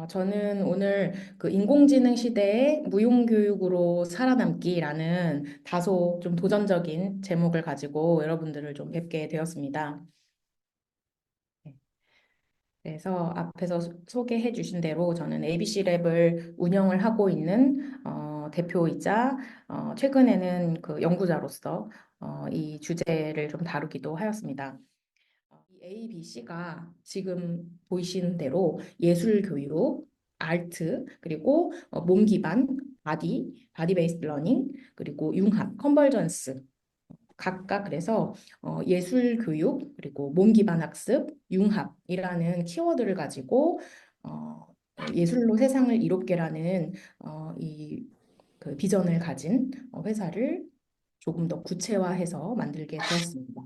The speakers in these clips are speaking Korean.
저는 오늘 그 인공지능 시대의 무용교육으로 살아남기라는 다소 좀 도전적인 제목을 가지고 여러분들을 좀 뵙게 되었습니다. 네. 그래서 앞에서 소개해 주신 대로 저는 ABC 랩을 운영을 하고 있는 대표이자 최근에는 그 연구자로서 이 주제를 좀 다루기도 하였습니다. 이 ABC가 지금 보이시는 대로 예술 교육, 아트, 그리고 몸 기반, 바디 베이스드 러닝, 그리고 융합, 컨버전스 각각 그래서 예술 교육, 그리고 몸 기반 학습, 융합이라는 키워드를 가지고 예술로 세상을 이롭게라는 이 비전을 가진 회사를 조금 더 구체화해서 만들게 되었습니다.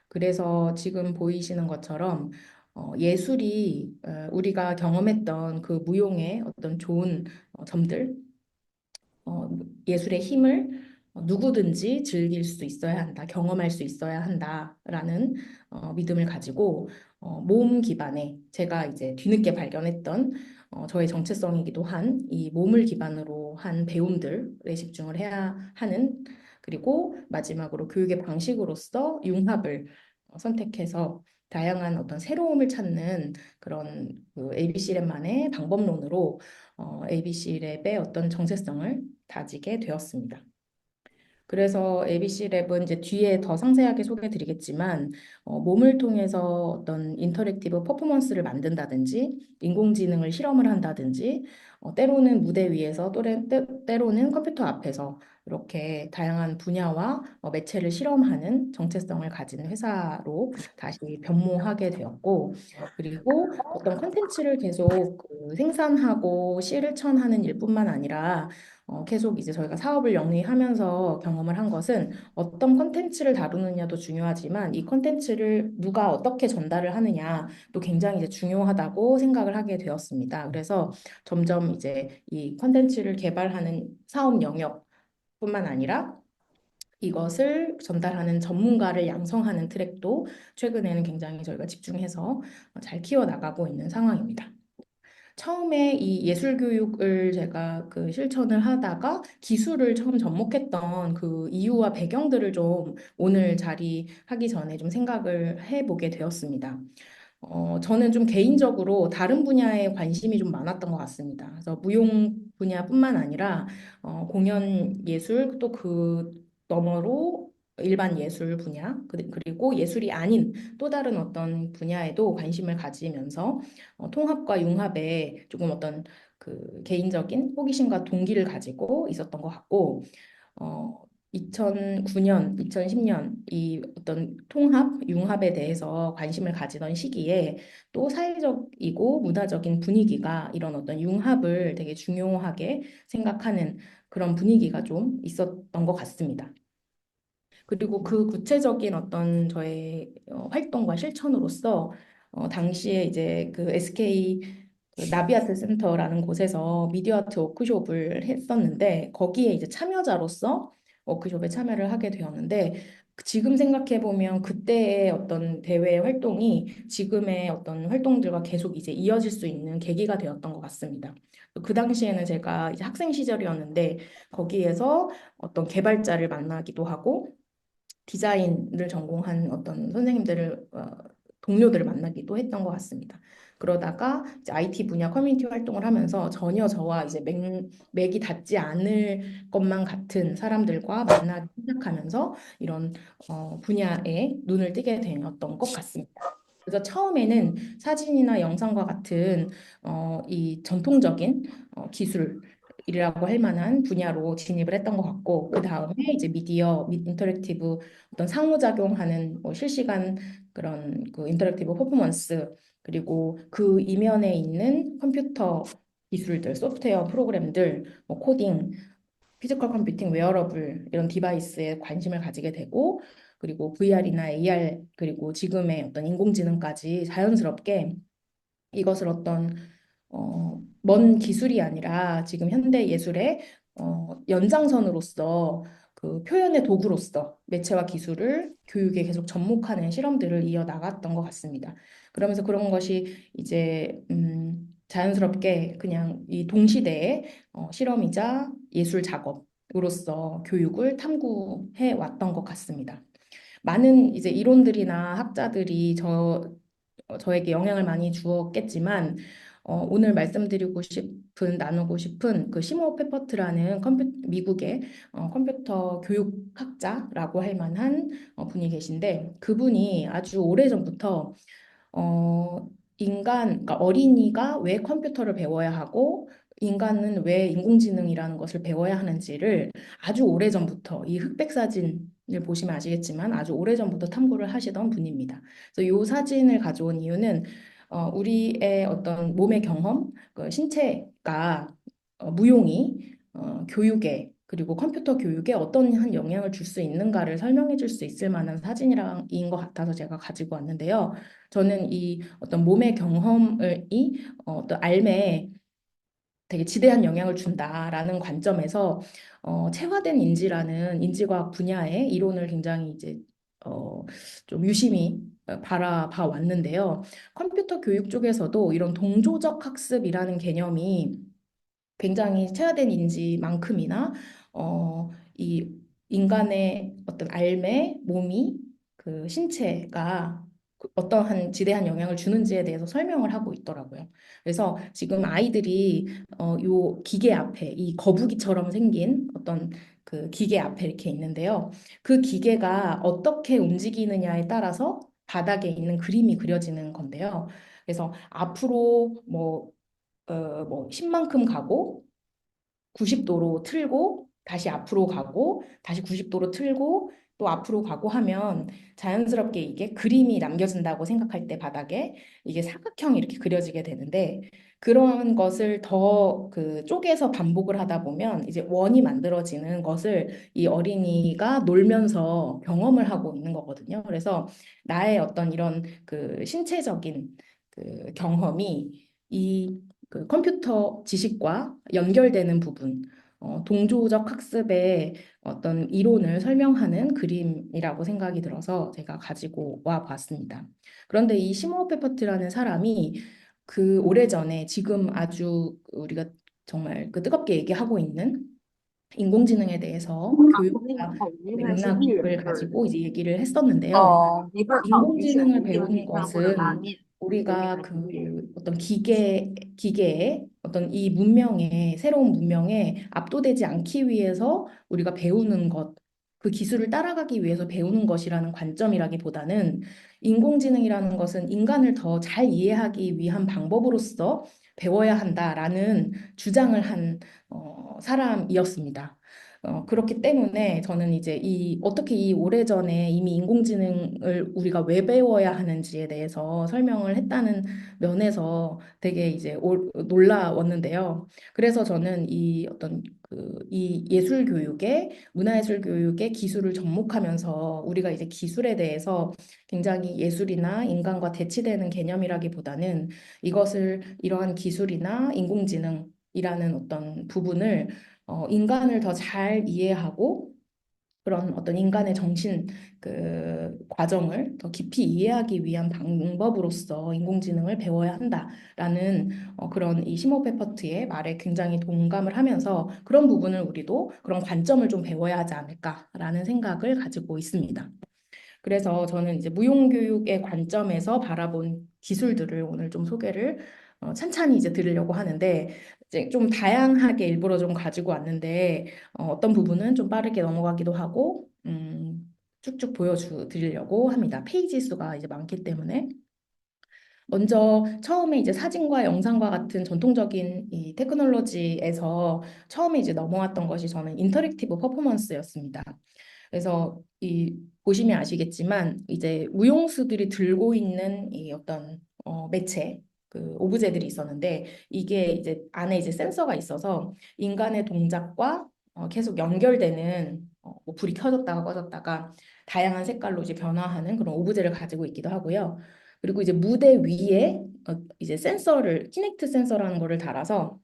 그래서 지금 보이시는 것처럼 예술이 우리가 경험했던 그 무용의 어떤 좋은 점들, 어, 예술의 힘을 누구든지 즐길 수 있어야 한다, 경험할 수 있어야 한다라는 믿음을 가지고 몸 기반의 제가 이제 뒤늦게 발견했던 저의 정체성이기도 한 이 몸을 기반으로 한 배움들에 집중을 해야 하는 그리고 마지막으로 교육의 방식으로서 융합을 선택해서 다양한 어떤 새로움을 찾는 그런 그 ABC랩만의 방법론으로 ABC랩의 어떤 정체성을 다지게 되었습니다. 그래서 ABC 랩은 이제 뒤에 더 상세하게 소개해 드리겠지만 몸을 통해서 어떤 인터랙티브 퍼포먼스를 만든다든지 인공지능을 실험을 한다든지 때로는 무대 위에서 때로는 컴퓨터 앞에서 이렇게 다양한 분야와 매체를 실험하는 정체성을 가진 회사로 다시 변모하게 되었고 그리고 어떤 콘텐츠를 계속 그 생산하고 실천하는 일뿐만 아니라 계속 이제 저희가 사업을 영위하면서 경험을 한 것은 어떤 컨텐츠를 다루느냐도 중요하지만 이 컨텐츠를 누가 어떻게 전달을 하느냐도 굉장히 이제 중요하다고 생각을 하게 되었습니다. 그래서 점점 이제 이 컨텐츠를 개발하는 사업 영역뿐만 아니라 이것을 전달하는 전문가를 양성하는 트랙도 최근에는 굉장히 저희가 집중해서 잘 키워나가고 있는 상황입니다. 처음에 이 예술 교육을 제가 그 실천을 하다가 기술을 처음 접목했던 그 이유와 배경들을 좀 오늘 자리하기 전에 좀 생각을 해보게 되었습니다. 저는 좀 개인적으로 다른 분야에 관심이 좀 많았던 것 같습니다. 그래서 무용 분야뿐만 아니라 공연 예술 또 그 너머로 일반 예술 분야 그리고 예술이 아닌 또 다른 어떤 분야에도 관심을 가지면서 통합과 융합에 조금 어떤 그 개인적인 호기심과 동기를 가지고 있었던 것 같고 2009년, 2010년 이 어떤 통합, 융합에 대해서 관심을 가지던 시기에 또 사회적이고 문화적인 분위기가 이런 어떤 융합을 되게 중요하게 생각하는 그런 분위기가 좀 있었던 것 같습니다. 그리고 그 구체적인 어떤 저의 활동과 실천으로서 당시에 이제 그 SK 그 나비아트 센터라는 곳에서 미디어 아트 워크숍을 했었는데 거기에 이제 참여자로서 워크숍에 참여를 하게 되었는데 지금 생각해 보면 그때의 어떤 대회 활동이 지금의 어떤 활동들과 계속 이제 이어질 수 있는 계기가 되었던 것 같습니다. 그 당시에는 제가 이제 학생 시절이었는데 거기에서 어떤 개발자를 만나기도 하고 디자인을 전공한 어떤 선생님들을 동료들을 만나기도 했던 것 같습니다. 그러다가 이제 IT 분야 커뮤니티 활동을 하면서 전혀 저와 이제 맥이 닿지 않을 것만 같은 사람들과 만나기 시작하면서 이런 분야에 눈을 띄게 되었던 것 같습니다. 그래서 처음에는 사진이나 영상과 같은 이 전통적인 기술이라고 할 만한 분야로 진입을 했던 것 같고 그 다음에 이제 미디어 및 인터랙티브 어떤 상호작용하는 뭐 실시간 그런 그 인터랙티브 퍼포먼스 그리고 그 이면에 있는 컴퓨터 기술들, 소프트웨어 프로그램들, 뭐 코딩, 피지컬 컴퓨팅, 웨어러블 이런 디바이스에 관심을 가지게 되고 그리고 VR이나 AR 그리고 지금의 어떤 인공지능까지 자연스럽게 이것을 어떤 먼 기술이 아니라 지금 현대 예술의 연장선으로서 그 표현의 도구로서 매체와 기술을 교육에 계속 접목하는 실험들을 이어 나갔던 것 같습니다. 그러면서 그런 것이 이제 자연스럽게 그냥 이 동시대의 실험이자 예술 작업으로서 교육을 탐구해 왔던 것 같습니다. 많은 이제 이론들이나 학자들이 저에게 영향을 많이 주었겠지만 오늘 말씀드리고 싶은 나누고 싶은 그 시모 페퍼트라는 미국의 컴퓨터 교육학자라고 할 만한 분이 계신데 그분이 아주 오래전부터 어, 그러니까 어린이가 왜 컴퓨터를 배워야 하고 인간은 왜 인공지능이라는 것을 배워야 하는지를 아주 오래전부터 이 흑백 사진을 보시면 아시겠지만 아주 오래전부터 탐구를 하시던 분입니다. 그래서 이 사진을 가져온 이유는 우리의 어떤 몸의 경험, 그 신체가 무용이 교육에 그리고 컴퓨터 교육에 어떤 한 영향을 줄 수 있는가를 설명해 줄 수 있을 만한 사진인 것 같아서 제가 가지고 왔는데요. 저는 이 어떤 몸의 경험을 어떤 삶에 되게 지대한 영향을 준다라는 관점에서 체화된 인지라는 인지과학 분야의 이론을 굉장히 이제 어, 좀 유심히 바라봐 왔는데요. 컴퓨터 교육 쪽에서도 이런 동조적 학습이라는 개념이 굉장히 체화된 인지만큼이나 이 인간의 어떤 삶의 몸이 그 신체가 어떠한 지대한 영향을 주는지에 대해서 설명을 하고 있더라고요. 그래서 지금 아이들이 요 기계 앞에 이 거북이처럼 생긴 어떤 그 기계 앞에 이렇게 있는데요. 그 기계가 어떻게 움직이느냐에 따라서 바닥에 있는 그림이 그려지는 건데요. 그래서 앞으로 뭐 10만큼 가고 90도로 틀고 다시 앞으로 가고 다시 90도로 틀고 또 앞으로 가고 하면 자연스럽게 이게 그림이 남겨진다고 생각할 때 바닥에 이게 사각형이 이렇게 그려지게 되는데 그런 것을 더 그 쪼개서 반복을 하다 보면 이제 원이 만들어지는 것을 이 어린이가 놀면서 경험을 하고 있는 거거든요. 그래서 나의 어떤 이런 그 신체적인 그 경험이 이 그 컴퓨터 지식과 연결되는 부분, 동조적 학습의 어떤 이론을 설명하는 그림이라고 생각이 들어서 제가 가지고 와 봤습니다. 그런데 이 시모 페퍼트라는 사람이 그 오래전에 지금 아주 우리가 정말 그 뜨겁게 얘기하고 있는 인공지능에 대해서 교육과 맥락을 가지고 이제 얘기를 했었는데요. 인공지능을 배우는 것은 우리가 그 어떤 기계의 어떤 이 문명에, 새로운 문명에 압도되지 않기 위해서 우리가 배우는 것, 그 기술을 따라가기 위해서 배우는 것이라는 관점이라기보다는 인공지능이라는 것은 인간을 더 잘 이해하기 위한 방법으로서 배워야 한다라는 주장을 한 사람이었습니다. 그렇기 때문에 저는 이제 어떻게 이 오래전에 이미 인공지능을 우리가 왜 배워야 하는지에 대해서 설명을 했다는 면에서 되게 이제 놀라웠는데요. 그래서 저는 이 어떤 이 예술 교육에 문화예술 교육의 기술을 접목하면서 우리가 이제 기술에 대해서 굉장히 예술이나 인간과 대치되는 개념이라기보다는 이것을 이러한 기술이나 인공지능이라는 어떤 부분을 인간을 더 잘 이해하고 그런 어떤 인간의 정신 그 과정을 더 깊이 이해하기 위한 방법으로서 인공지능을 배워야 한다라는 그런 이 시모 페퍼트의 말에 굉장히 동감을 하면서 그런 부분을 우리도 그런 관점을 좀 배워야 하지 않을까라는 생각을 가지고 있습니다. 그래서 저는 이제 무용교육의 관점에서 바라본 기술들을 오늘 좀 소개를 찬찬히 이제 드리려고 하는데 이제 좀 다양하게 일부러 좀 가지고 왔는데 어떤 부분은 좀 빠르게 넘어가기도 하고 쭉쭉 보여드리려고 합니다. 페이지 수가 이제 많기 때문에. 먼저 처음에 이제 사진과 영상과 같은 전통적인 이 테크놀로지에서 처음에 이제 넘어왔던 것이 저는 인터랙티브 퍼포먼스였습니다. 그래서 이 보시면 아시겠지만 이제 무용수들이 들고 있는 이 어떤 매체 그 오브제들이 있었는데 이게 이제 안에 이제 센서가 있어서 인간의 동작과 계속 연결되는 뭐 불이 켜졌다가 꺼졌다가 다양한 색깔로 이제 변화하는 그런 오브제를 가지고 있기도 하고요. 그리고 이제 무대 위에 이제 키넥트 센서라는 거를 달아서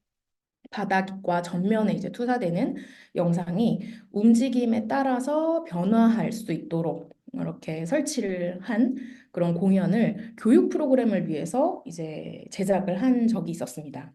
바닥과 전면에 이제 투사되는 영상이 움직임에 따라서 변화할 수 있도록 이렇게 설치를 한 그런 공연을 교육 프로그램을 위해서 이제 제작을 한 적이 있었습니다.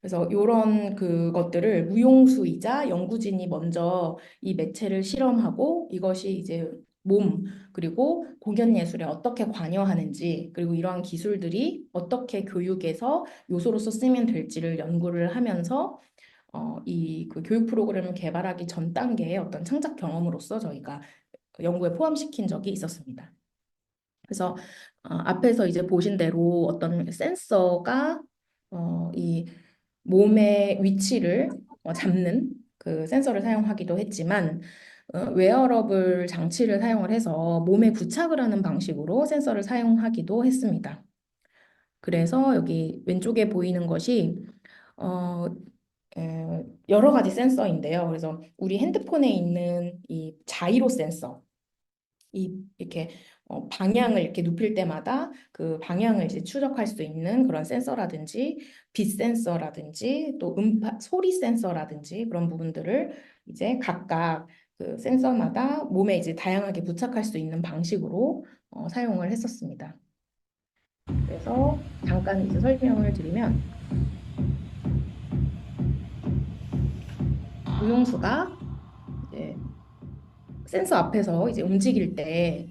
그래서 이런 그것들을 무용수이자 연구진이 먼저 이 매체를 실험하고 이것이 이제 몸 그리고 공연 예술에 어떻게 관여하는지 그리고 이러한 기술들이 어떻게 교육에서 요소로서 쓰면 될지를 연구를 하면서 이 그 교육 프로그램을 개발하기 전 단계의 어떤 창작 경험으로서 저희가 연구에 포함시킨 적이 있었습니다. 그래서 앞에서 이제 보신 대로 어떤 센서가 이 몸의 위치를 잡는 그 센서를 사용하기도 했지만 웨어러블 장치를 사용을 해서 몸에 부착을 하는 방식으로 센서를 사용하기도 했습니다. 그래서 여기 왼쪽에 보이는 것이 어, 여러 가지 센서인데요. 그래서 우리 핸드폰에 있는 이 자이로 센서 이렇게 방향을 이렇게 눕힐 때마다 그 방향을 이제 추적할 수 있는 그런 센서라든지 빛 센서라든지 또 소리 센서라든지 그런 부분들을 이제 각각 그 센서마다 몸에 이제 다양하게 부착할 수 있는 방식으로 사용을 했었습니다. 그래서 잠깐 이제 설명을 드리면 무용수가 이제 센서 앞에서 이제 움직일 때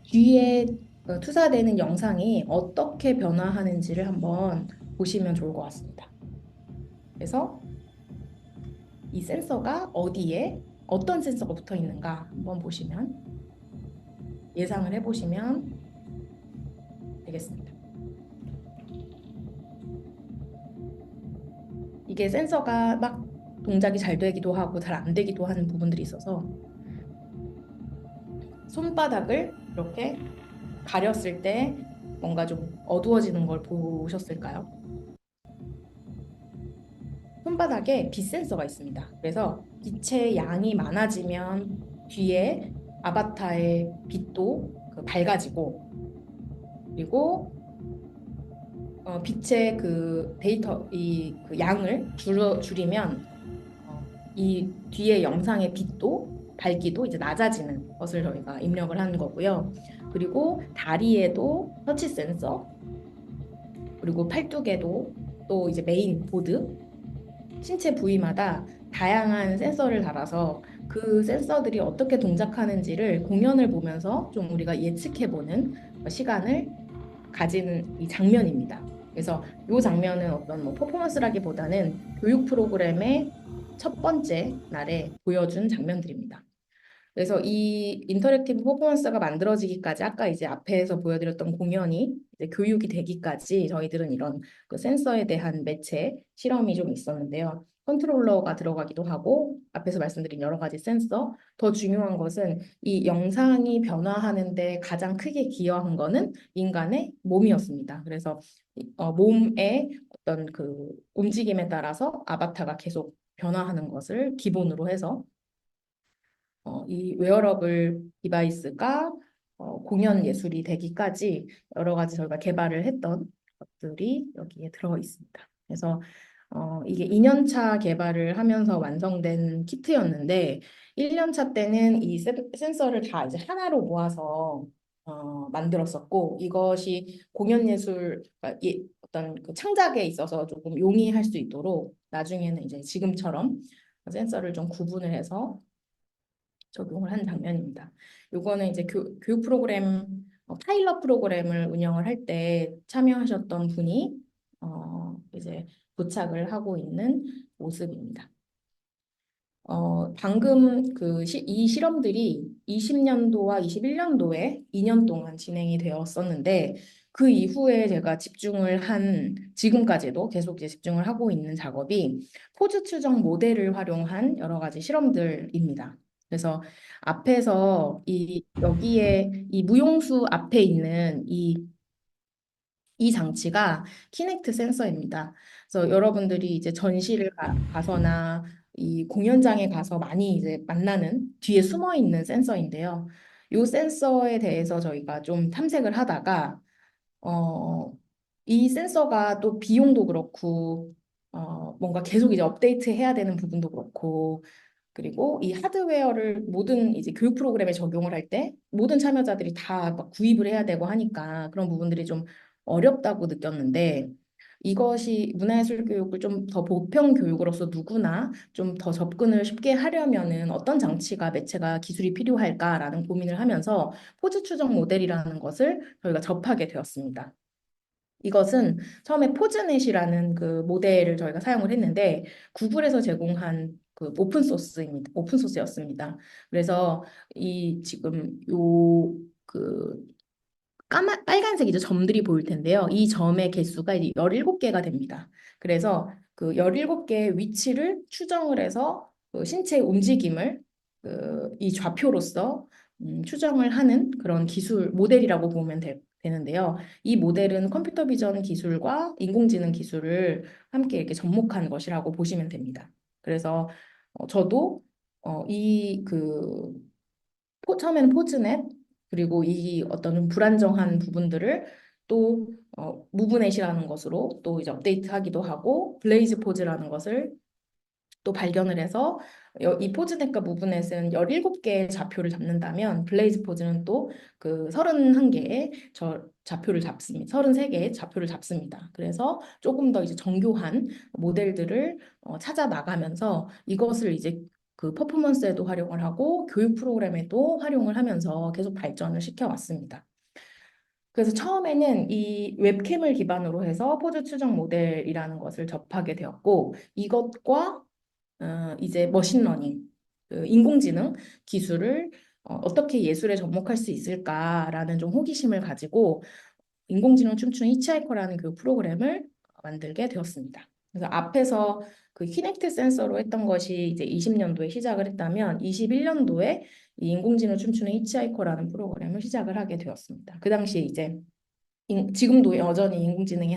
뒤에 투사되는 영상이 어떻게 변화하는지를 한번 보시면 좋을 것 같습니다. 그래서 이 센서가 어디에 어떤 센서가 붙어 있는가 한번 보시면 예상을 해보시면 되겠습니다. 이게 센서가 막 동작이 잘 되기도 하고 잘 안 되기도 하는 부분들이 있어서 손바닥을 이렇게 가렸을 때 뭔가 좀 어두워지는 걸 보셨을까요? 손바닥에 빛 센서가 있습니다. 그래서 빛의 양이 많아지면 뒤에 아바타의 빛도 밝아지고 그리고 빛의 그 데이터 그 양을 줄이면 이 뒤에 영상의 빛도 밝기도 이제 낮아지는 것을 저희가 입력을 하는 거고요. 그리고 다리에도 터치 센서 그리고 팔뚝에도 또 이제 메인 보드 신체 부위마다 다양한 센서를 달아서 그 센서들이 어떻게 동작하는지를 공연을 보면서 좀 우리가 예측해보는 시간을 가지는 이 장면입니다. 그래서 이 장면은 어떤 뭐 퍼포먼스라기보다는 교육 프로그램의 첫 번째 날에 보여준 장면들입니다. 그래서 이 인터랙티브 퍼포먼스가 만들어지기까지 아까 이제 앞에서 보여드렸던 공연이 이제 교육이 되기까지 저희들은 이런 그 센서에 대한 매체 실험이 좀 있었는데요. 컨트롤러가 들어가기도 하고 앞에서 말씀드린 여러 가지 센서 더 중요한 것은 이 영상이 변화하는데 가장 크게 기여한 거는 인간의 몸이었습니다. 그래서 몸의 어떤 그 움직임에 따라서 아바타가 계속 변화하는 것을 기본으로 해서 이 웨어러블 디바이스가 공연 예술이 되기까지 여러 가지 저희가 개발을 했던 것들이 여기에 들어 있습니다. 그래서 이게 2년차 개발을 하면서 완성된 키트였는데 1년차 때는 이 센서를 다 이제 하나로 모아서 만들었었고 이것이 공연 예술 그러니까 어떤 그 창작에 있어서 조금 용이할 수 있도록 나중에는 이제 지금처럼 센서를 좀 구분을 해서 적용을 한 장면입니다. 요거는 이제 교육 프로그램 파일럿 프로그램을 운영을 할 때 참여하셨던 분이 이제 도착을 하고 있는 모습입니다. 방금 이 실험들이 20년도와 21년도에 2년 동안 진행이 되었었는데 그 이후에 제가 지금까지도 계속 이제 집중을 하고 있는 작업이 포즈 추정 모델을 활용한 여러 가지 실험들입니다. 그래서 앞에서 여기에 이 무용수 앞에 있는 이 장치가 키넥트 센서입니다. 그래서 여러분들이 이제 전시를 가서나 이 공연장에 가서 많이 이제 만나는 뒤에 숨어 있는 센서인데요. 이 센서에 대해서 저희가 좀 탐색을 하다가 어, 이 센서가 또 비용도 그렇고 뭔가 계속 이제 업데이트 해야 되는 부분도 그렇고 그리고 이 하드웨어를 모든 이제 교육 프로그램에 적용을 할 때 모든 참여자들이 다 막 구입을 해야 되고 하니까 그런 부분들이 좀 어렵다고 느꼈는데 이것이 문화예술 교육을 좀 더 보편 교육으로서 누구나 좀 더 접근을 쉽게 하려면은 어떤 장치가 매체가 기술이 필요할까라는 고민을 하면서 포즈 추정 모델이라는 것을 저희가 접하게 되었습니다. 이것은 처음에 포즈넷이라는 그 모델을 저희가 사용을 했는데 구글에서 제공한 그 오픈 소스입니다. 오픈 소스였습니다. 그래서 이 지금 요그 빨간색이죠. 점들이 보일 텐데요. 이 점의 개수가 이제 17개가 됩니다. 그래서 그 17개의 위치를 추정을 해서 그 신체의 움직임을 이 좌표로서 추정을 하는 그런 기술 모델이라고 보면 되는데요. 이 모델은 컴퓨터 비전 기술과 인공지능 기술을 함께 이렇게 접목한 것이라고 보시면 됩니다. 그래서 저도 이그 처음에는 포즈넷 그리고 이 어떤 불안정한 부분들을 또 무브넷이라는 것으로 또 이제 업데이트하기도 하고 블레이즈 포즈라는 것을 또 발견을 해서 이 포즈넷과 무브넷은 17개의 좌표를 잡는다면 블레이즈 포즈는 또 그 31개의 좌표를 잡습니다. 33개의 좌표를 잡습니다. 그래서 조금 더 이제 정교한 모델들을 찾아 나가면서 이것을 이제 그 퍼포먼스에도 활용을 하고 교육 프로그램에도 활용을 하면서 계속 발전을 시켜왔습니다. 그래서 처음에는 이 웹캠을 기반으로 해서 포즈 추정 모델이라는 것을 접하게 되었고 이것과 이제 머신러닝, 그 인공지능 기술을 어떻게 예술에 접목할 수 있을까라는 좀 호기심을 가지고 인공지능 춤추는 히치하이커라는 그 프로그램을 만들게 되었습니다. 그래서 앞에서 그 키넥트 센서로 했던 것이 이제 20년도에 시작을 했다면 21년도에 이 인공지능 춤추는 히치하이커라는 프로그램을 시작을 하게 되었습니다. 그 당시에 이제 지금도 여전히 인공지능이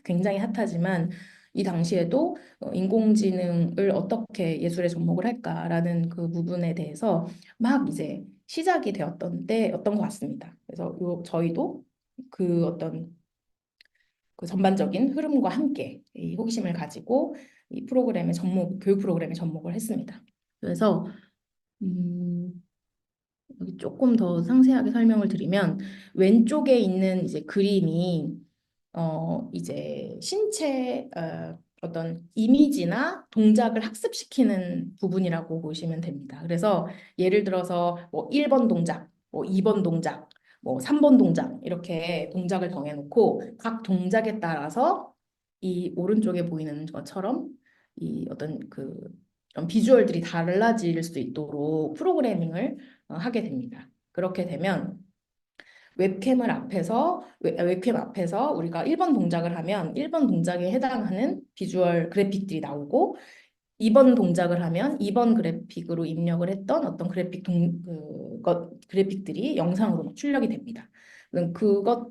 굉장히 핫하지만 이 당시에도 인공지능을 어떻게 예술에 접목을 할까라는 그 부분에 대해서 막 이제 시작이 되었던 때였던 것 같습니다. 그래서 저희도 그 어떤 그 전반적인 흐름과 함께 이 호기심을 가지고 이 프로그램에 교육 프로그램에 접목을 했습니다. 그래서 음, 여기 조금 더 상세하게 설명을 드리면 왼쪽에 있는 이제 그림이 이제 신체 어떤 이미지나 동작을 학습시키는 부분이라고 보시면 됩니다. 그래서 예를 들어서 뭐 1번 동작, 뭐 2번 동작, 뭐 3번 동작 이렇게 동작을 정해놓고 각 동작에 따라서 이 오른쪽에 보이는 것처럼 이 어떤 그런 비주얼들이 달라질 수 있도록 프로그래밍을 하게 됩니다. 그렇게 되면 웹캠 앞에서 우리가 1번 동작을 하면 1번 동작에 해당하는 비주얼 그래픽들이 나오고 2번 동작을 하면 2번 그래픽으로 입력을 했던 어떤 그래픽들이 영상으로 막 출력이 됩니다.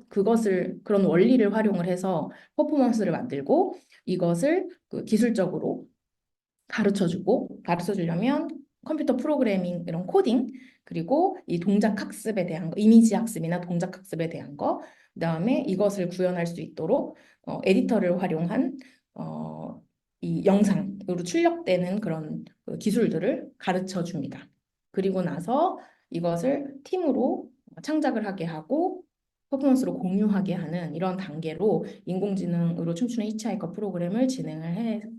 그것을 그런 원리를 활용을 해서 퍼포먼스를 만들고 이것을 그 기술적으로 가르쳐 주려면 컴퓨터 프로그래밍 이런 코딩 그리고 이 동작 학습에 대한 거, 이미지 학습이나 동작 학습에 대한 거, 그다음에 이것을 구현할 수 있도록 에디터를 활용한 이 영상으로 출력되는 그런 그 기술들을 가르쳐 줍니다. 그리고 나서 이것을 팀으로 창작을 하게 하고 퍼포먼스로 공유하게 하는 이런 단계로 인공지능으로 춤추는 히치하이커 프로그램을 진행을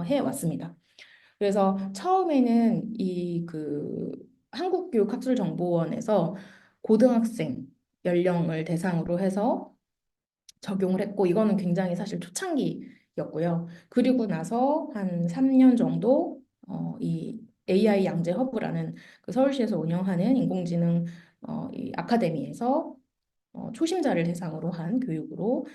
해왔습니다. 그래서 처음에는 이 한국교육학술정보원에서 고등학생 연령을 대상으로 해서 적용을 했고 이거는 굉장히 사실 초창기였고요. 그리고 나서 한 3년 정도 이 AI 양재 허브라는 그 서울시에서 운영하는 인공지능 이 아카데미에서 초심자를 대상으로 한 교육으로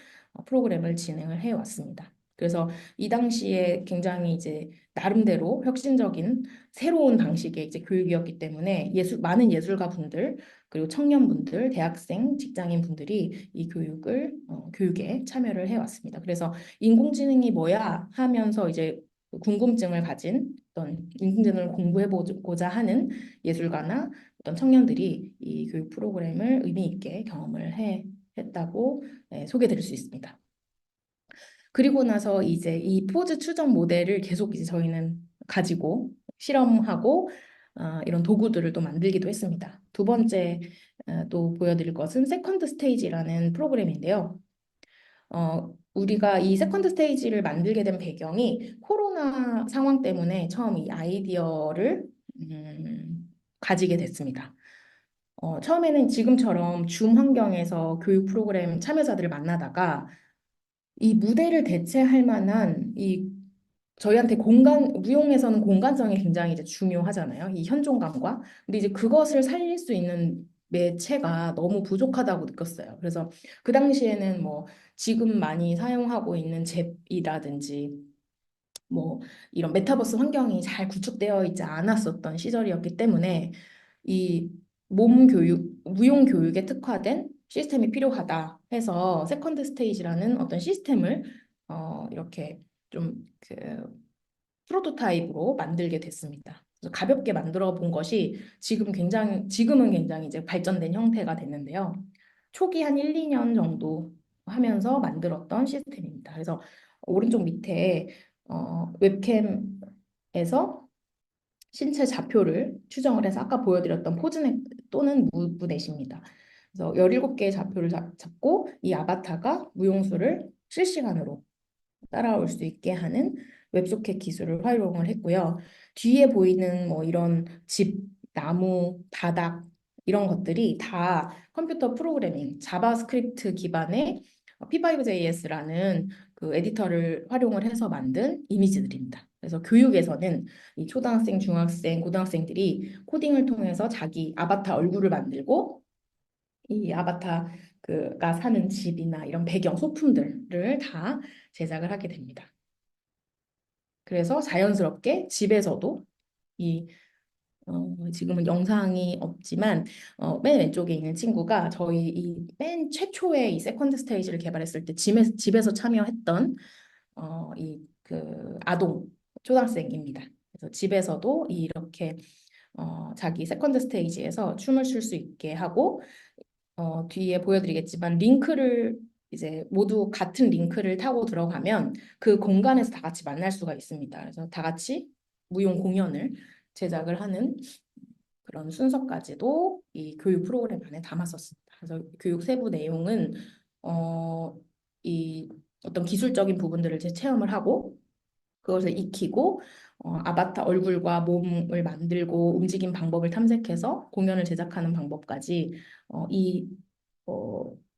프로그램을 진행을 해 왔습니다. 그래서 이 당시에 굉장히 이제 나름대로 혁신적인 새로운 방식의 이제 교육이었기 때문에 많은 예술가 분들 그리고 청년분들, 대학생, 직장인 분들이 이 교육에 참여를 해 왔습니다. 그래서 인공지능이 뭐야 하면서 이제 궁금증을 가진 어떤 인공지능을 공부해 보고자 하는 예술가나 어떤 청년들이 이 교육 프로그램을 의미 있게 했다고 소개드릴 수 있습니다. 그리고 나서 이제 이 포즈 추정 모델을 계속 이제 저희는 가지고 실험하고 이런 도구들을 또 만들기도 했습니다. 두 번째 또 보여드릴 것은 세컨드 스테이지라는 프로그램인데요. 우리가 이 세컨드 스테이지를 만들게 된 배경이 코로나 상황 때문에 처음 이 아이디어를 가지게 됐습니다. 처음에는 지금처럼 줌 환경에서 교육 프로그램 참여자들을 만나다가 이 무대를 대체할 만한 이 저희한테 무용에서는 공간성이 굉장히 이제 중요하잖아요. 이 현존감과. 근데 이제 그것을 살릴 수 있는 매체가 너무 부족하다고 느꼈어요. 그래서 그 당시에는 뭐 지금 많이 사용하고 있는 잽이라든지 뭐 이런 메타버스 환경이 잘 구축되어 있지 않았었던 시절이었기 때문에 이 몸 교육, 무용 교육에 특화된 시스템이 필요하다 해서 세컨드 스테이지라는 어떤 시스템을 이렇게 좀그 프로토타입으로 만들게 됐습니다. 그래서 가볍게 만들어 본 것이 지금은 굉장히 이제 발전된 형태가 됐는데요. 초기 한 1, 2년 정도 하면서 만들었던 시스템입니다. 그래서 오른쪽 밑에 웹캠에서 신체 좌표를 추정을 해서 아까 보여드렸던 포즈넷 또는 무브넷입니다. 그래서 17개의 좌표를 잡고 이 아바타가 무용수를 실시간으로 따라올 수 있게 하는 웹소켓 기술을 활용을 했고요. 뒤에 보이는 뭐 이런 집, 나무, 바닥 이런 것들이 다 컴퓨터 프로그래밍, 자바스크립트 기반의 P5JS라는 그 에디터를 활용을 해서 만든 이미지들입니다. 그래서 교육에서는 이 초등학생, 중학생, 고등학생들이 코딩을 통해서 자기 아바타 얼굴을 만들고 이 아바타가 사는 집이나 이런 배경 소품들을 다 제작을 하게 됩니다. 그래서 자연스럽게 집에서도 이 지금은 영상이 없지만 맨 왼쪽에 있는 친구가 저희 이 맨 최초의 이 세컨드 스테이지를 개발했을 때 집에서 참여했던 이 그 아동 초등학생입니다. 그래서 집에서도 이렇게 자기 세컨드 스테이지에서 춤을 출 수 있게 하고 뒤에 보여드리겠지만 링크를 이제 모두 같은 링크를 타고 들어가면 그 공간에서 다 같이 만날 수가 있습니다. 그래서 다 같이 무용 공연을 제작을 하는 그런 순서까지도 이 교육 프로그램 안에 담았었습니다. 그래서 교육 세부 내용은 이 어떤 기술적인 부분들을 제 체험을 하고 그것을 익히고 아바타 얼굴과 몸을 만들고 움직임 방법을 탐색해서 공연을 제작하는 방법까지 이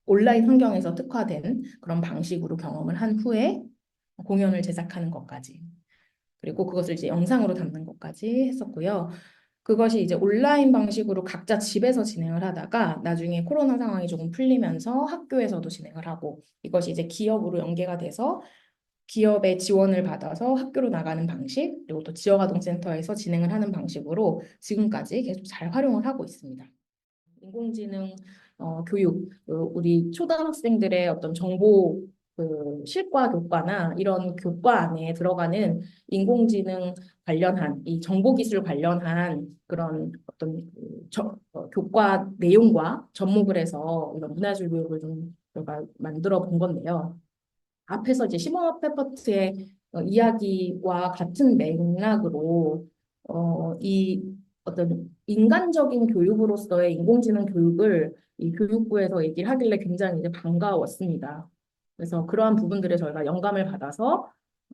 온라인 환경에서 특화된 그런 방식으로 경험을 한 후에 공연을 제작하는 것까지 그리고 그것을 이제 영상으로 담는 것까지 했었고요. 그것이 이제 온라인 방식으로 각자 집에서 진행을 하다가 나중에 코로나 상황이 조금 풀리면서 학교에서도 진행을 하고 이것이 이제 기업으로 연계가 돼서 기업의 지원을 받아서 학교로 나가는 방식, 그리고 또 지역아동센터에서 진행을 하는 방식으로 지금까지 계속 잘 활용을 하고 있습니다. 인공지능 교육, 우리 초등학생들의 어떤 정보 실과 교과나 이런 교과 안에 들어가는 인공지능 관련한 이 정보기술 관련한 그런 어떤 교과 내용과 접목을 해서 이런 문화줄 교육을 좀 제가 만들어 본 건데요. 앞에서 이제 시모너 페퍼트의 이야기와 같은 맥락으로 이 어떤 인간적인 교육으로서의 인공지능 교육을 이 교육부에서 얘기를 하길래 굉장히 이제 반가웠습니다. 그래서 그러한 부분들에 저희가 영감을 받아서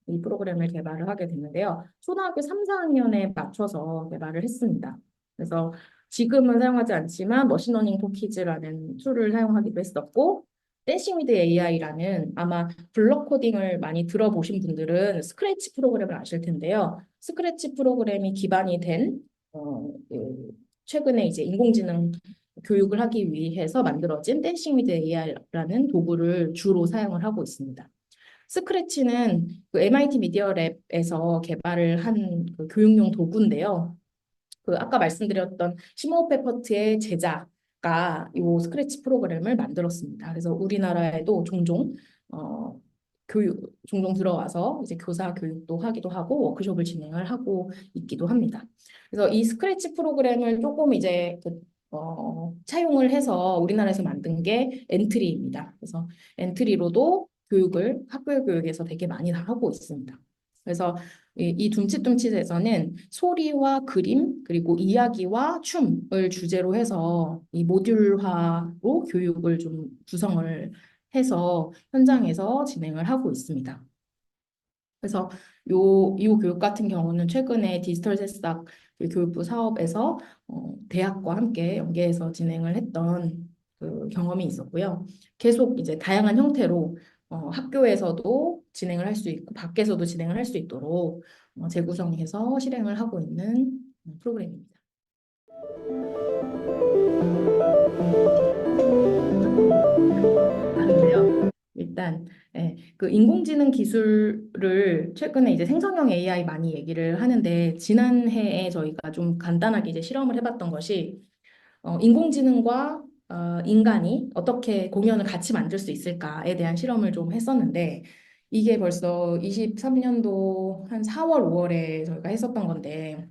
이 프로그램을 개발을 하게 됐는데요. 초등학교 3, 4학년에 맞춰서 개발을 했습니다. 그래서 지금은 사용하지 않지만 머신러닝 토키즈라는 툴을 사용하기도 했었고 댄싱 위드 AI라는 아마 블럭 코딩을 많이 들어보신 분들은 스크래치 프로그램을 아실 텐데요. 스크래치 프로그램이 기반이 된 최근에 이제 인공지능 교육을 하기 위해서 만들어진 댄싱 위드 AI라는 도구를 주로 사용을 하고 있습니다. 스크래치는 그 MIT 미디어 랩에서 개발을 한그 교육용 도구인데요. 그 아까 말씀드렸던 시모 페퍼트의 제자가 이 스크래치 프로그램을 만들었습니다. 그래서 우리나라에도 종종 들어와서 이제 교사 교육도 하기도 하고 워크숍을 진행을 하고 있기도 합니다. 그래서 이 스크래치 프로그램을 조금 이제 차용을 해서 우리나라에서 만든 게 엔트리입니다. 그래서 엔트리로도 학교 교육에서 되게 많이 하고 있습니다. 그래서 이 둠칫둠칫에서는 소리와 그림 그리고 이야기와 춤을 주제로 해서 이 모듈화로 교육을 좀 구성을 해서 현장에서 진행을 하고 있습니다. 그래서 이 교육 같은 경우는 최근에 디지털 새싹 그 교육부 사업에서 대학과 함께 연계해서 진행을 했던 그 경험이 있었고요. 계속 이제 다양한 형태로 학교에서도 진행을 할 수 있고 밖에서도 진행을 할 수 있도록 재구성해서 실행을 하고 있는 프로그램입니다. 아, 근데요. 일단 그 인공지능 기술을 최근에 이제 생성형 AI 많이 얘기를 하는데 지난해에 저희가 좀 간단하게 이제 실험을 해봤던 것이 인공지능과 인간이 어떻게 공연을 같이 만들 수 있을까에 대한 실험을 좀 했었는데 이게 벌써 23년도 한 4월, 5월에 저희가 했었던 건데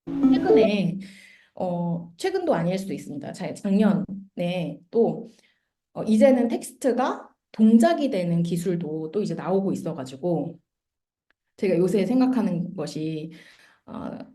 최근에 최근도 아닐 수도 있습니다. 작년에 또 이제는 텍스트가 동작이 되는 기술도 또 이제 나오고 있어가지고 제가 요새 생각하는 것이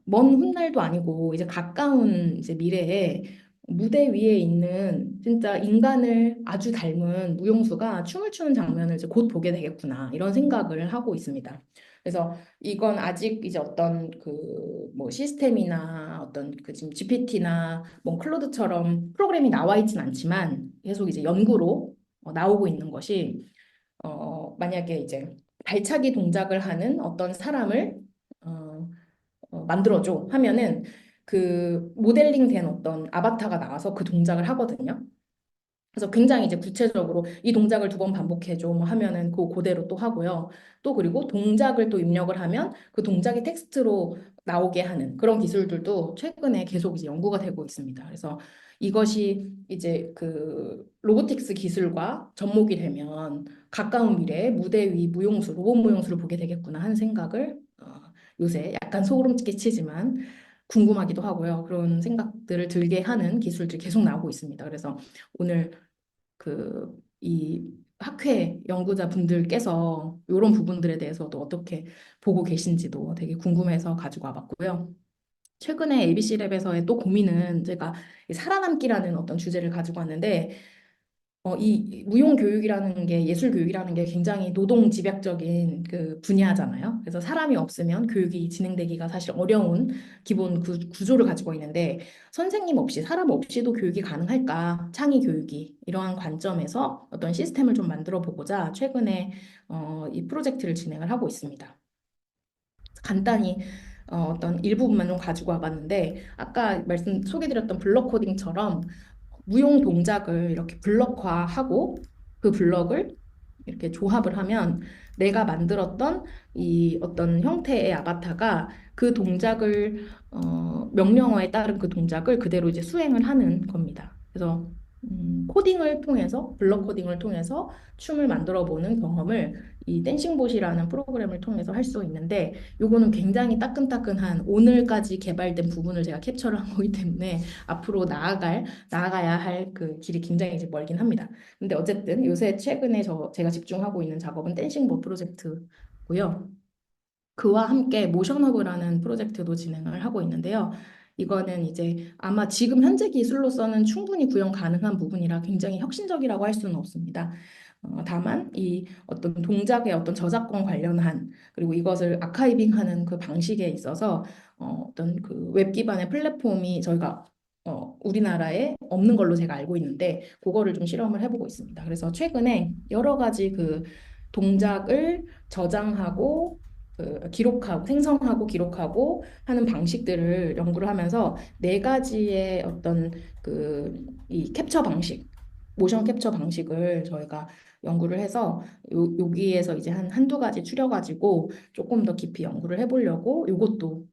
먼 훗날도 아니고 이제 가까운 이제 미래에 무대 위에 있는 진짜 인간을 아주 닮은 무용수가 춤을 추는 장면을 이제 곧 보게 되겠구나 이런 생각을 하고 있습니다. 그래서 이건 아직 이제 어떤 그 뭐 시스템이나 어떤 그 지금 GPT나 뭐 클로드처럼 프로그램이 나와 있진 않지만 계속 이제 연구로 나오고 있는 것이 만약에 이제 발차기 동작을 하는 어떤 사람을 어, 만들어줘 하면은 그 모델링 된 어떤 아바타가 나와서 그 동작을 하거든요. 그래서 굉장히 이제 구체적으로 이 동작을 2번 반복해줘 뭐 하면은 그 그대로 또 하고요. 또 그리고 동작을 또 입력을 하면 그 동작이 텍스트로 나오게 하는 그런 기술들도 최근에 계속 이제 연구가 되고 있습니다. 그래서 이것이 이제 그 로보틱스 기술과 접목이 되면 가까운 미래에 무대 위 무용수, 로봇 무용수를 보게 되겠구나 하는 생각을 요새 약간 소름 끼치지만 궁금하기도 하고요. 그런 생각들을 들게 하는 기술들이 계속 나오고 있습니다. 그래서 오늘 그 이 학회 연구자분들께서 이런 부분들에 대해서도 어떻게 보고 계신지도 되게 궁금해서 가지고 와봤고요. 최근에 ABC랩에서의 또 고민은 제가 이 살아남기라는 어떤 주제를 가지고 왔는데 이 무용 교육이라는 게 예술 교육이라는 게 굉장히 노동 집약적인 그 분야잖아요. 그래서 사람이 없으면 교육이 진행되기가 사실 어려운 기본 구조를 가지고 있는데 선생님 없이 사람 없이도 교육이 가능할까? 창의 교육이 이러한 관점에서 어떤 시스템을 좀 만들어 보고자 최근에 이 프로젝트를 진행을 하고 있습니다. 간단히 어떤 일부분만 좀 가지고 와봤는데 아까 말씀 소개드렸던 블럭 코딩처럼 무용 동작을 이렇게 블럭화하고 그 블럭을 이렇게 조합을 하면 내가 만들었던 이 어떤 형태의 아바타가 그 동작을 명령어에 따른 그 동작을 그대로 이제 수행을 하는 겁니다. 그래서 코딩을 통해서 블럭 코딩을 통해서 춤을 만들어 보는 경험을 이 댄싱봇이라는 프로그램을 통해서 할 수 있는데 요거는 굉장히 따끈따끈한 오늘까지 개발된 부분을 제가 캡처를 한 거기 때문에 앞으로 나아가야 할 그 길이 굉장히 이제 멀긴 합니다. 근데 어쨌든 요새 최근에 제가 집중하고 있는 작업은 댄싱봇 프로젝트고요. 그와 함께 모션허브라는 프로젝트도 진행을 하고 있는데요. 이거는 이제 아마 지금 현재 기술로서는 충분히 구현 가능한 부분이라 굉장히 혁신적이라고 할 수는 없습니다. 다만 이 어떤 동작의 어떤 저작권 관련한 그리고 이것을 아카이빙하는 그 방식에 있어서 어떤 그 웹 기반의 플랫폼이 저희가 우리나라에 없는 걸로 제가 알고 있는데 그거를 좀 실험을 해보고 있습니다. 그래서 최근에 여러 가지 그 동작을 저장하고 기록하고 생성하고 기록하고 하는 방식들을 연구를 하면서 4가지의 어떤 그 이 캡처 방식, 모션 캡처 방식을 저희가 연구를 해서 여기에서 이제 한두 가지 추려가지고 조금 더 깊이 연구를 해보려고 이것도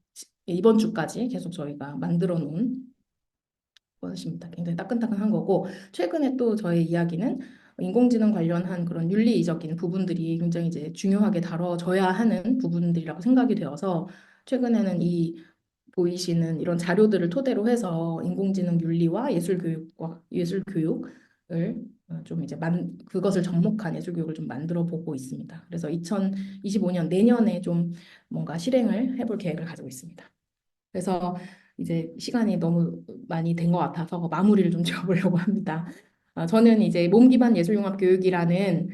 이번 주까지 계속 저희가 만들어 놓은 것입니다. 굉장히 따끈따끈한 거고 최근에 또 저의 이야기는 인공지능 관련한 그런 윤리적인 부분들이 굉장히 이제 중요하게 다뤄져야 하는 부분들이라고 생각이 되어서 최근에는 이 보이시는 이런 자료들을 토대로 해서 인공지능 윤리와 예술 교육과 예술 교육 좀 이제 그것을 접목한 예술 교육을 좀 만들어 보고 있습니다. 그래서 2025년 내년에 좀 뭔가 실행을 해볼 계획을 가지고 있습니다. 그래서 이제 시간이 너무 많이 된 것 같아서 마무리를 좀 지어보려고 합니다. 저는 이제 몸 기반 예술융합 교육이라는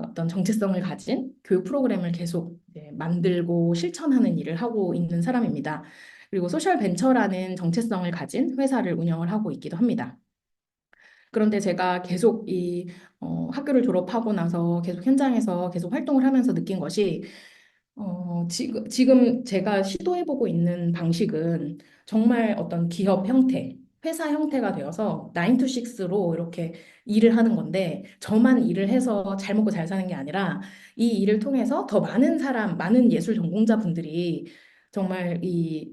어떤 정체성을 가진 교육 프로그램을 계속 이제 만들고 실천하는 일을 하고 있는 사람입니다. 그리고 소셜 벤처라는 정체성을 가진 회사를 운영을 하고 있기도 합니다. 그런데 제가 계속 학교를 졸업하고 나서 계속 현장에서 계속 활동을 하면서 느낀 것이 지금 제가 시도해보고 있는 방식은 정말 어떤 기업 형태, 회사 형태가 되어서 9 to 6로 이렇게 일을 하는 건데 저만 일을 해서 잘 먹고 잘 사는 게 아니라 이 일을 통해서 더 많은 사람, 많은 예술 전공자분들이 정말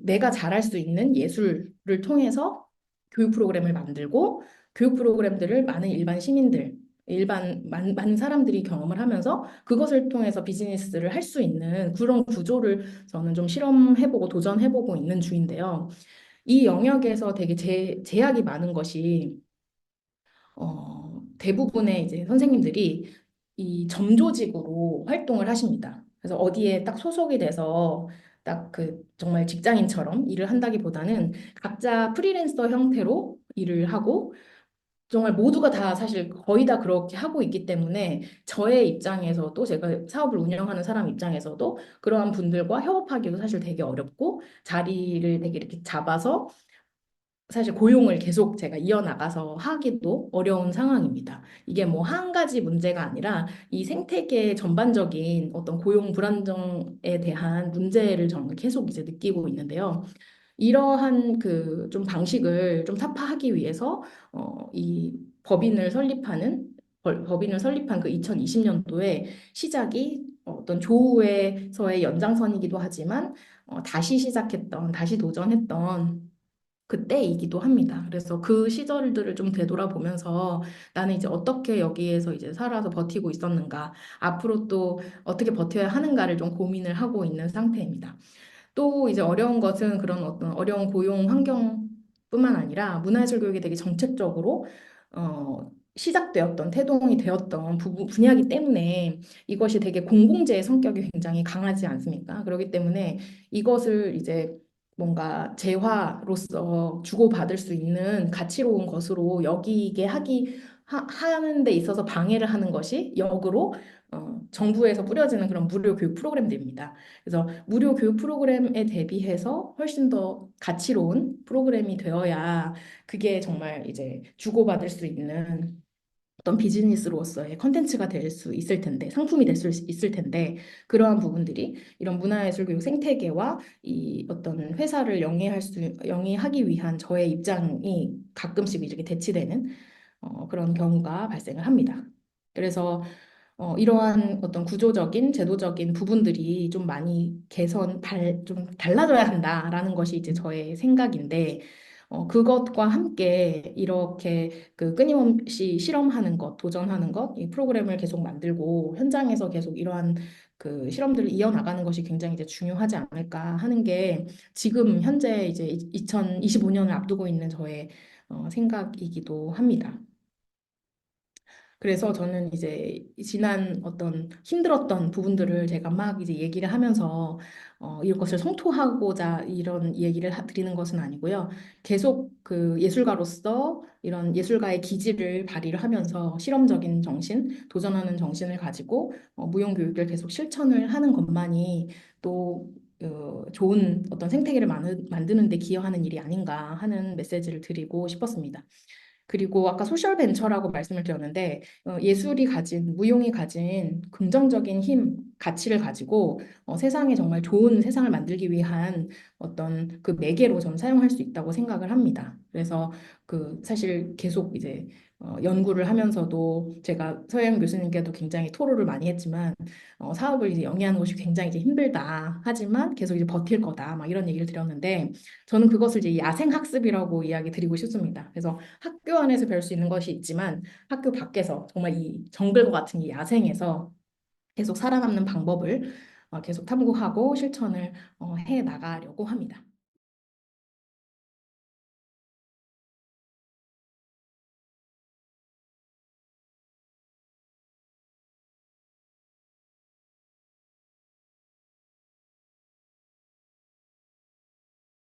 내가 잘할 수 있는 예술을 통해서 교육 프로그램을 만들고 교육 프로그램들을 많은 일반 시민들, 많은 사람들이 경험을 하면서 그것을 통해서 비즈니스를 할 수 있는 그런 구조를 저는 좀 실험해보고 도전해보고 있는 중인데요. 이 영역에서 되게 제약이 많은 것이 대부분의 이제 선생님들이 이 점조직으로 활동을 하십니다. 그래서 어디에 딱 소속이 돼서 딱 그 정말 직장인처럼 일을 한다기보다는 각자 프리랜서 형태로 일을 하고 정말 모두가 다 사실 거의 다 그렇게 하고 있기 때문에 저의 입장에서도 제가 사업을 운영하는 사람 입장에서도 그러한 분들과 협업하기도 사실 되게 어렵고 자리를 되게 이렇게 잡아서 사실 고용을 계속 제가 이어나가서 하기도 어려운 상황입니다. 이게 뭐 한 가지 문제가 아니라 이 생태계 전반적인 어떤 고용 불안정에 대한 문제를 저는 계속 이제 느끼고 있는데요. 이러한 그 좀 방식을 좀 타파하기 위해서 이 법인을 설립한 그 2020년도에 시작이 어떤 조우에서의 연장선이기도 하지만 다시 도전했던 그때이기도 합니다. 그래서 그 시절들을 좀 되돌아보면서 나는 이제 어떻게 여기에서 이제 살아서 버티고 있었는가, 앞으로 또 어떻게 버텨야 하는가를 좀 고민을 하고 있는 상태입니다. 또 이제 어려운 것은 그런 어떤 어려운 고용 환경뿐만 아니라 문화예술 교육이 되게 정책적으로 시작되었던 태동이 되었던 분야이기 때문에 이것이 되게 공공재의 성격이 굉장히 강하지 않습니까? 그렇기 때문에 이것을 이제 뭔가 재화로서 주고받을 수 있는 가치로운 것으로 여기게 하는 데 있어서 방해를 하는 것이 역으로 정부에서 뿌려지는 그런 무료 교육 프로그램들입니다. 그래서 무료 교육 프로그램에 대비해서 훨씬 더 가치로운 프로그램이 되어야 그게 정말 이제 주고받을 수 있는 어떤 비즈니스로서의 컨텐츠가 될 수 있을 텐데, 상품이 될 수 있을 텐데, 그러한 부분들이 이런 문화예술교육 생태계와 이 어떤 회사를 영위하기 위한 저의 입장이 가끔씩 이렇게 대치되는 그런 경우가 발생을 합니다. 그래서 이러한 어떤 구조적인, 제도적인 부분들이 좀 많이 좀 달라져야 한다라는 것이 이제 저의 생각인데, 그것과 함께 이렇게 그 끊임없이 실험하는 것, 도전하는 것, 이 프로그램을 계속 만들고 현장에서 계속 이러한 그 실험들을 이어나가는 것이 굉장히 이제 중요하지 않을까 하는 게 지금 현재 이제 2025년을 앞두고 있는 저의 생각이기도 합니다. 그래서 저는 이제 지난 어떤 힘들었던 부분들을 제가 막 이제 얘기를 하면서 이것을 성토하고자 이런 얘기를 드리는 것은 아니고요. 계속 그 예술가로서 이런 예술가의 기질을 발휘를 하면서 실험적인 정신, 도전하는 정신을 가지고 무용 교육을 계속 실천을 하는 것만이 또 좋은 어떤 생태계를 만드는 데 기여하는 일이 아닌가 하는 메시지를 드리고 싶었습니다. 그리고 아까 소셜 벤처라고 말씀을 드렸는데 무용이 가진 긍정적인 힘, 가치를 가지고 세상에 정말 좋은 세상을 만들기 위한 어떤 그 매개로 저는 사용할 수 있다고 생각을 합니다. 그래서 그 사실 계속 이제 연구를 하면서도 제가 서영 교수님께도 굉장히 토로를 많이 했지만 사업을 이제 영위하는 것이 굉장히 이제 힘들다. 하지만 계속 이제 버틸 거다. 막 이런 얘기를 드렸는데 저는 그것을 이제 야생 학습이라고 이야기 드리고 싶습니다. 그래서 학교 안에서 배울 수 있는 것이 있지만 학교 밖에서 정말 이 정글과 같은 이 야생에서 계속 살아남는 방법을 계속 탐구하고 실천을 해 나가려고 합니다.